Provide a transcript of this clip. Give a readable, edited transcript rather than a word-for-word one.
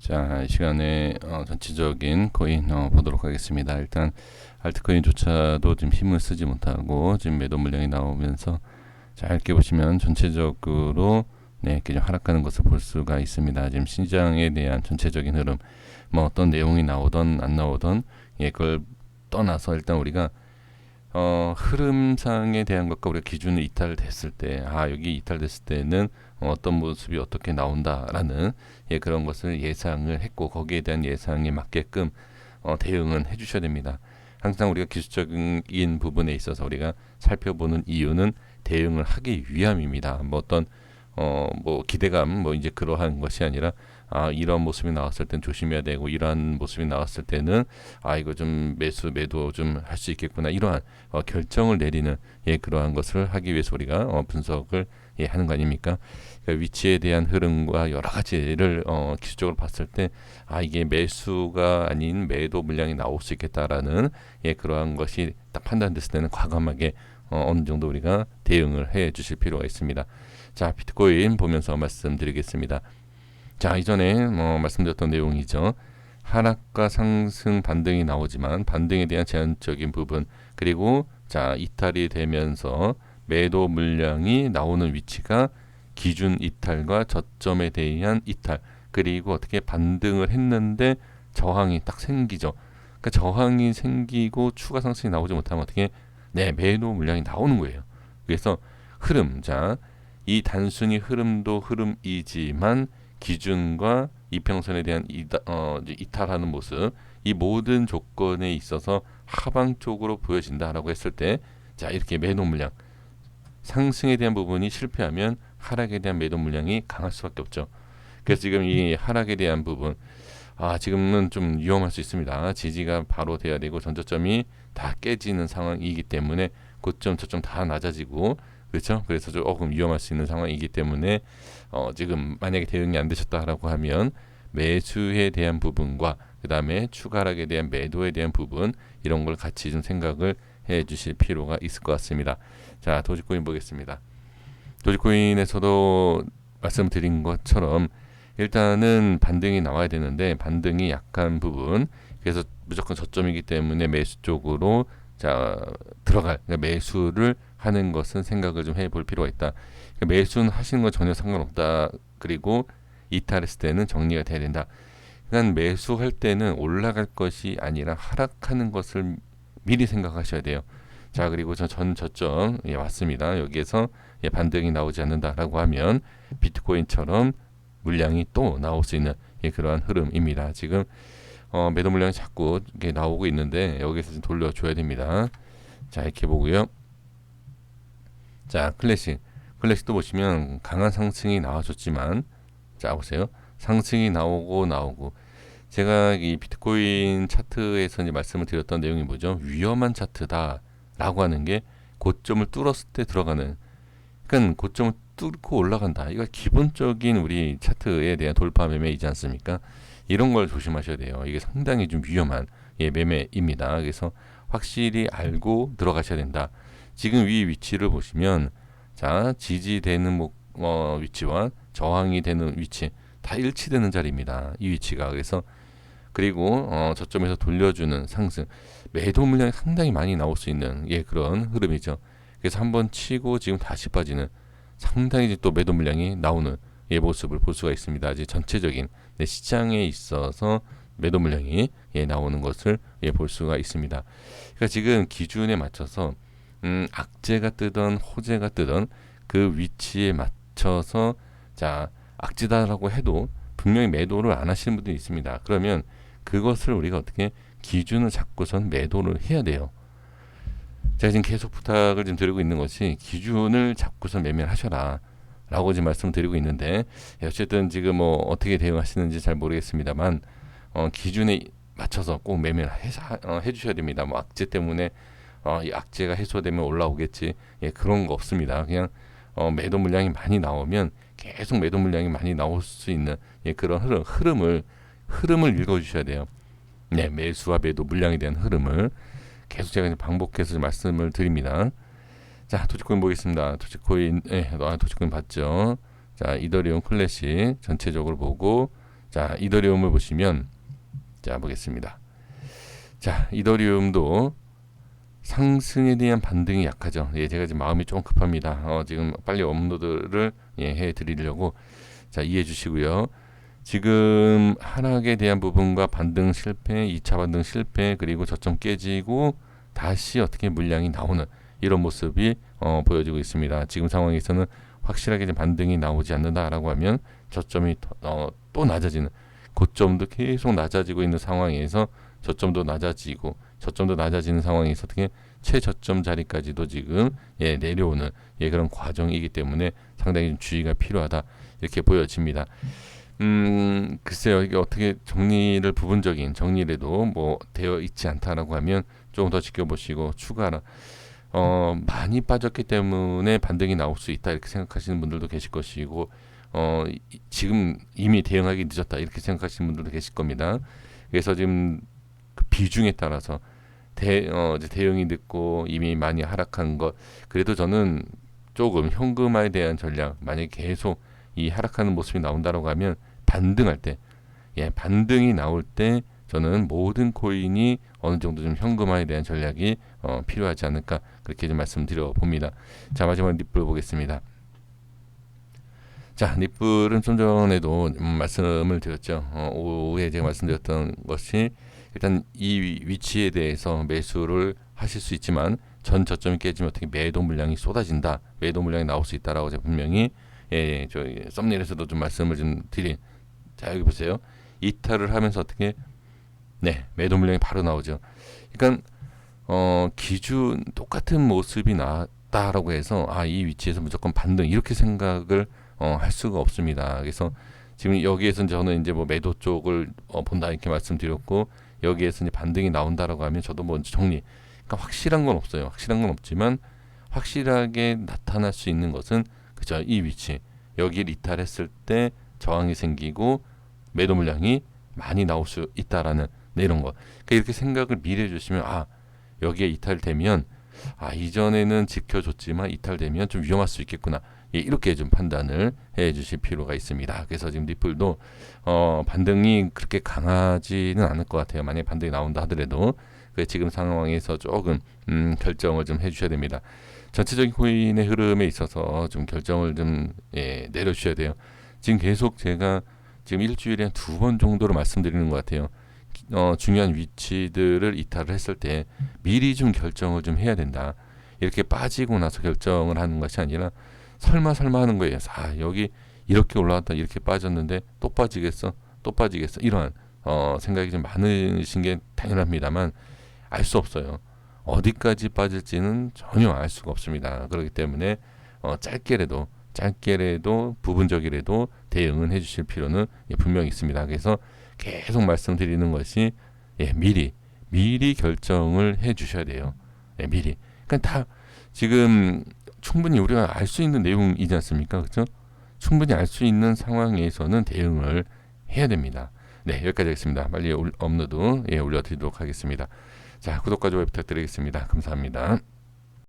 자, 이 시간에 전체적인 코인 보도록 하겠습니다. 일단 알트코인조차도 지금 힘을 쓰지 못하고 지금 매도 물량이 나오면서 자, 이렇게 보시면 전체적으로 이렇게 좀 하락하는 것을 볼 수가 있습니다. 지금 시장에 대한 전체적인 흐름, 뭐 어떤 내용이 나오던 안 나오던 그걸 떠나서 일단 우리가 흐름상에 대한 것과 우리가 기준을 이탈됐을 때, 여기 이탈됐을 때는 어떤 모습이 어떻게 나온다라는 그런 것을 예상을 했고, 거기에 대한 예상에 맞게끔 대응은 해주셔야 됩니다. 항상 우리가 기술적인 부분에 있어서 우리가 살펴보는 이유는 대응을 하기 위함입니다. 뭐 어떤 뭐 기대감, 뭐 이제 그러한 것이 아니라 이런 모습이 나왔을 땐 조심해야 되고, 이러한 모습이 나왔을 때는 이거 좀 매도 좀 할 수 있겠구나, 이러한 결정을 내리는 그러한 것을 하기 위해서 우리가 분석을 하는 거 아닙니까? 그러니까 위치에 대한 흐름과 여러 가지를 기술적으로 봤을 때 이게 매수가 아닌 매도 물량이 나올 수 있겠다라는 그러한 것이 딱 판단됐을 때는 과감하게 어느 정도 우리가 대응을 해 주실 필요가 있습니다. 자, 비트코인 보면서 말씀드리겠습니다. 자, 이전에 말씀드렸던 내용이죠. 하락과 상승 반등이 나오지만 반등에 대한 제한적인 부분, 그리고 자, 이탈이 되면서 매도 물량이 나오는 위치가 기준 이탈과 저점에 대한 이탈, 그리고 어떻게 반등을 했는데 저항이 딱 생기죠. 그러니까 저항이 생기고 추가 상승이 나오지 못하면 어떻게 매도 물량이 나오는 거예요. 그래서 흐름, 자, 이 단순히 흐름도 흐름이지만 기준과 이평선에 대한 이탈하는 모습, 이 모든 조건에 있어서 하방 쪽으로 보여진다라고 했을 때, 자, 이렇게 매도 물량, 상승에 대한 부분이 실패하면 하락에 대한 매도 물량이 강할 수밖에 없죠. 그래서 지금 이 하락에 대한 부분, 지금은 좀 위험할 수 있습니다. 지지가 바로 돼야 되고 전저점이 다 깨지는 상황이기 때문에 고점 저점 다 낮아지고, 그렇죠? 그래서 조금 위험할 수 있는 상황이기 때문에 지금 만약에 대응이 안 되셨다라고 하면 매수에 대한 부분과 그 다음에 추가 하락에 대한 매도에 대한 부분, 이런 걸 같이 좀 생각을 해 주실 필요가 있을 것 같습니다. 자, 도지코인 보겠습니다. 도지코인에서도 말씀드린 것처럼 일단은 반등이 나와야 되는데 반등이 약한 부분, 그래서 무조건 저점이기 때문에 매수 쪽으로 자 들어갈, 그러니까 매수를 하는 것은 생각을 좀 해볼 필요가 있다. 그러니까 매수는 하시는 건 전혀 상관없다. 그리고 이탈했을 때는 정리가 돼야 된다. 그러니까 매수할 때는 올라갈 것이 아니라 하락하는 것을 미리 생각하셔야 돼요. 자, 그리고 전 저점 왔습니다. 여기에서 반등이 나오지 않는다라고 하면 비트코인처럼 물량이 또 나올 수 있는 그러한 흐름입니다. 지금 매도 물량이 자꾸 이렇게 나오고 있는데 여기서 좀 돌려줘야 됩니다. 자, 이렇게 보고요. 자, 클래식도 보시면 강한 상승이 나와줬지만, 자 보세요, 상승이 나오고 제가 이 비트코인 차트에서 이제 말씀을 드렸던 내용이 뭐죠? 위험한 차트다라고 하는 게 고점을 뚫었을 때 들어가는, 그러니까 고점을 뚫고 올라간다, 이거 기본적인 우리 차트에 대한 돌파 매매이지 않습니까? 이런 걸 조심하셔야 돼요. 이게 상당히 좀 위험한 매매입니다. 그래서 확실히 알고 들어가셔야 된다. 지금 위 위치를 보시면, 자, 지지되는 위치와 저항이 되는 위치 다 일치되는 자리입니다. 이 위치가. 그래서 그리고 저점에서 돌려주는 상승, 매도 물량이 상당히 많이 나올 수 있는 그런 흐름이죠. 그래서 한번 치고 지금 다시 빠지는, 상당히 또 매도 물량이 나오는 모습을 볼 수가 있습니다. 이제 전체적인 시장에 있어서 매도 물량이 나오는 것을 볼 수가 있습니다. 그러니까 지금 기준에 맞춰서 악재가 뜨던 호재가 뜨던 그 위치에 맞춰서, 자, 악재다라고 해도 분명히 매도를 안 하시는 분들이 있습니다. 그러면 그것을 우리가 어떻게 기준을 잡고선 매도를 해야 돼요. 제가 지금 계속 부탁을 좀 드리고 있는 것이 기준을 잡고선 매매를 하셔라 라고 지금 말씀드리고 있는데, 어쨌든 지금 뭐 어떻게 대응하시는지 잘 모르겠습니다만 기준에 맞춰서 꼭 매매를 해주셔야 됩니다. 뭐 악재 때문에 이 악재가 해소되면 올라오겠지, 그런 거 없습니다. 그냥 매도 물량이 많이 나오면 계속 매도 물량이 많이 나올 수 있는 그런 흐름을 읽어주셔야 돼요. 매수와 매도 물량에 대한 흐름을 계속 제가 반복해서 말씀을 드립니다. 자, 도지코인 보겠습니다. 도지코인 봤죠. 자, 이더리움 클래식 전체적으로 보고, 자, 이더리움을 보시면 자, 보겠습니다. 자, 이더리움도 상승에 대한 반등이 약하죠. 예, 제가 지금 마음이 조금 급합니다. 지금 빨리 업로드를 해 드리려고. 자, 이해해 주시고요. 지금 하락에 대한 부분과 반등 실패, 2차 반등 실패, 그리고 저점 깨지고 다시 어떻게 물량이 나오는 이런 모습이 보여지고 있습니다. 지금 상황에서는 확실하게 반등이 나오지 않는다라고 하면 저점이 또 낮아지는, 고점도 계속 낮아지고 있는 상황에서 저점도 낮아지는 상황에서 어떻게 최저점 자리까지도 지금 내려오는 그런 과정이기 때문에 상당히 좀 주의가 필요하다, 이렇게 보여집니다. 글쎄요, 이게 어떻게 부분적인 정리라도 뭐 되어 있지 않다라고 하면 조금 더 지켜보시고 추가로 많이 빠졌기 때문에 반등이 나올 수 있다, 이렇게 생각하시는 분들도 계실 것이고, 지금 이미 대응하기 늦었다, 이렇게 생각하시는 분들도 계실 겁니다. 그래서 지금 그 비중에 따라서 이제 대응이 늦고 이미 많이 하락한 것, 그래도 저는 조금 현금화에 대한 전략, 만약에 계속 이 하락하는 모습이 나온다고 하면 반등할 때, 반등이 나올 때 저는 모든 코인이 어느 정도 좀 현금화에 대한 전략이 필요하지 않을까, 그렇게 좀 말씀드려 봅니다. 자, 마지막 리플 보겠습니다. 자, 리플은 좀 전에도 말씀을 드렸죠. 오후에 제가 말씀드렸던 것이, 일단 이 위치에 대해서 매수를 하실 수 있지만 전 저점이 깨지면 어떻게 매도 물량이 쏟아진다, 매도 물량이 나올 수 있다라고 제가 분명히 저희 썸네일에서도 좀 말씀을 좀 드린. 자, 여기 보세요. 이탈을 하면서 어떻게 매도 물량이 바로 나오죠. 그러니까 기준 똑같은 모습이 나왔다라고 해서 이 위치에서 무조건 반등, 이렇게 생각을 할 수가 없습니다. 그래서 지금 여기에서 저는 이제 뭐 매도 쪽을 본다, 이렇게 말씀드렸고, 여기에서 이제 반등이 나온다라고 하면 저도 먼저 정리. 그러니까 확실한 건 없어요. 확실한 건 없지만 확실하게 나타날 수 있는 것은, 그죠, 이 위치, 여기를 이탈했을 때 저항이 생기고 매도 물량이 많이 나올 수 있다라는 이런 거. 그러니까 이렇게 생각을 미리 해주시면, 여기에 이탈되면 이전에는 지켜줬지만 이탈되면 좀 위험할 수 있겠구나, 이렇게 좀 판단을 해 주실 필요가 있습니다. 그래서 지금 리플도 반등이 그렇게 강하지는 않을 것 같아요. 만약에 반등이 나온다 하더라도 지금 상황에서 조금 결정을 좀 해주셔야 됩니다. 전체적인 코인의 흐름에 있어서 좀 결정을 좀 내려주셔야 돼요. 지금 계속 제가 지금 일주일에 한 2번 정도로 말씀드리는 것 같아요. 중요한 위치들을 이탈을 했을 때 미리 좀 결정을 좀 해야 된다. 이렇게 빠지고 나서 결정을 하는 것이 아니라 설마 하는 거예요. 여기 이렇게 올라왔다, 이렇게 빠졌는데 또 빠지겠어, 이러한 생각이 좀 많으신 게 당연합니다만 알 수 없어요. 어디까지 빠질지는 전혀 알 수가 없습니다. 그렇기 때문에 짧게라도 부분적이라도 대응은 해주실 필요는 분명히 있습니다. 그래서 계속 말씀드리는 것이 미리 결정을 해주셔야 돼요. 미리. 그러니까 다 지금 충분히 우리가 알 수 있는 내용이지 않습니까? 그렇죠? 충분히 알 수 있는 상황에서는 대응을 해야 됩니다. 여기까지 하겠습니다. 빨리 업로드 올려드리도록 하겠습니다. 자, 구독과 좋아요 부탁드리겠습니다. 감사합니다.